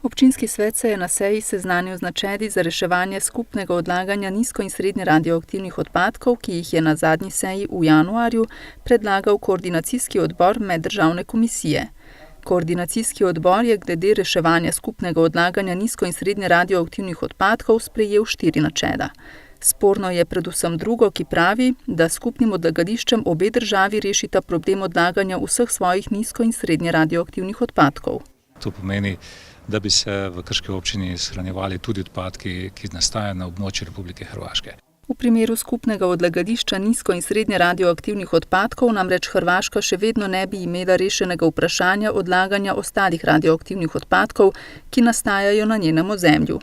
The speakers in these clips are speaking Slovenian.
Občinski svet se je na seji seznanil z načeli za reševanje skupnega odlaganja nizko- in srednje radioaktivnih odpadkov, ki jih je na zadnji seji v januarju predlagal koordinacijski odbor meddržavne komisije. Koordinacijski odbor je glede reševanja skupnega odlaganja nizko- in srednje radioaktivnih odpadkov sprejel 4 načela. Sporno je predvsem drugo, ki pravi, da s skupnim odlagališčem obe državi rešita problem odlaganja vseh svojih nizko- in srednje radioaktivnih odpadkov. To pomeni, da bi se v Krški občini shranjevali tudi odpadki, ki nastajajo na območju Republike Hrvaške. V primeru skupnega odlagališča nizko- in srednje radioaktivnih odpadkov namreč Hrvaška še vedno ne bi imela rešenega vprašanja odlaganja ostalih radioaktivnih odpadkov, ki nastajajo na njenem ozemlju.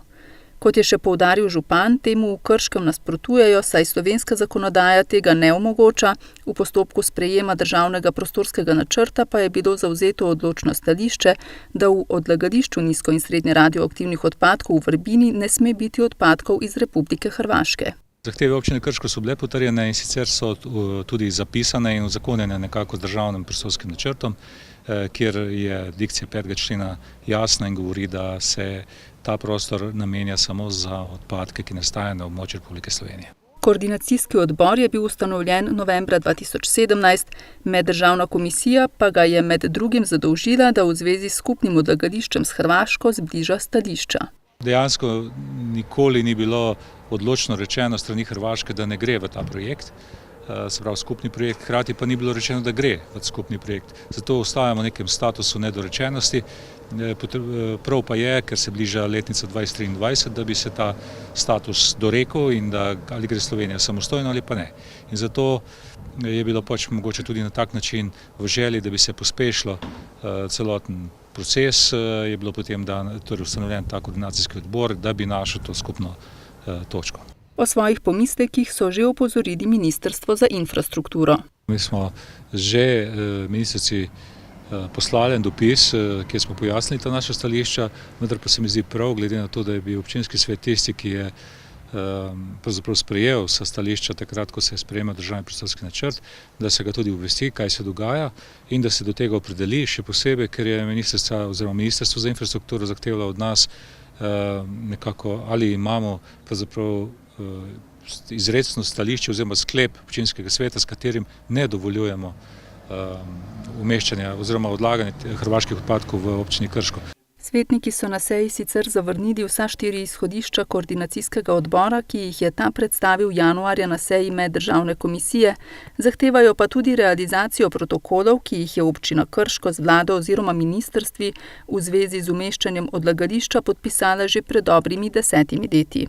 Kot je še poudaril župan, temu v Krškem nasprotujejo, saj slovenska zakonodaja tega ne omogoča, v postopku sprejema državnega prostorskega načrta pa je bilo zavzeto odločno stališče, da v odlagališču nizko- in srednje radioaktivnih odpadkov v Vrbini ne sme biti odpadkov iz Republike Hrvaške. Zahteve občine Krško so bile potrjene in sicer so tudi zapisane in uzakonjene nekako z državnim prostorskim načrtom, kjer je dikcija 5. člena jasna in govori, da se ta prostor namenja samo za odpadke, ki nastajajo na območju Republike Slovenije. Koordinacijski odbor je bil ustanovljen novembra 2017, meddržavna komisija pa ga je med drugim zadolžila, da v zvezi s skupnim odlagališčem s Hrvaško zbliža stališča. Dejansko nikoli ni bilo odločno rečeno strani Hrvaške, da ne gre v ta projekt, se pravi skupni projekt, hkrati pa ni bilo rečeno, da gre v skupni projekt. Zato ostajamo v nekem statusu nedorečenosti. Prav pa je, ker se bliža letnica 2023, da bi se ta status dorekel in da ali gre Slovenija samostojno ali pa ne. In zato je bilo pač mogoče tudi na tak način v želji, da bi se pospešilo celoten proces, je bilo potem ustanovljen ta koordinacijski odbor, da bi našel to skupno točko. O svojih pomislekih so že opozorili Ministrstvo za infrastrukturo. Mi smo že ministrici poslali en dopis, kjer smo pojasnili ta naša stališča, vendar pa se mi zdi prav, glede na to, da je bil občinski svet tisti, ki je pravzaprav sprejel sa stališča takrat, ko se je sprejemal državni prostorski načrt, da se ga tudi obvesti, kaj se dogaja in da se do tega opredeli, še posebej, ker je Ministrstvo za infrastrukturo zahtevalo od nas nekako, ali imamo pravzaprav izrecno stališče oziroma sklep občinskega sveta, s katerim ne dovoljujemo umeščanja oziroma odlaganje hrvaških odpadkov v občini Krško. Svetniki so na seji sicer zavrnili vsa 4 izhodišča koordinacijskega odbora, ki jih je ta predstavil januarja na seji meddržavne komisije, zahtevajo pa tudi realizacijo protokolov, ki jih je občina Krško z vlado oziroma ministrstvi v zvezi z umeščanjem odlagališča podpisala že pred dobrimi 10 leti.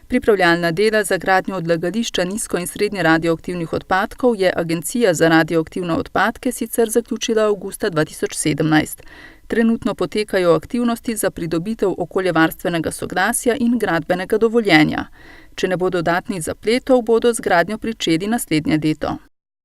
Pripravljalna dela za gradnjo odlagališča nizko- in srednje radioaktivnih odpadkov je Agencija za radioaktivne odpadke sicer zaključila avgusta 2017. Trenutno potekajo aktivnosti za pridobitev okoljevarstvenega soglasja in gradbenega dovoljenja. Če ne bo dodatnih zapletov, bodo z gradnjo pričeli naslednje leto.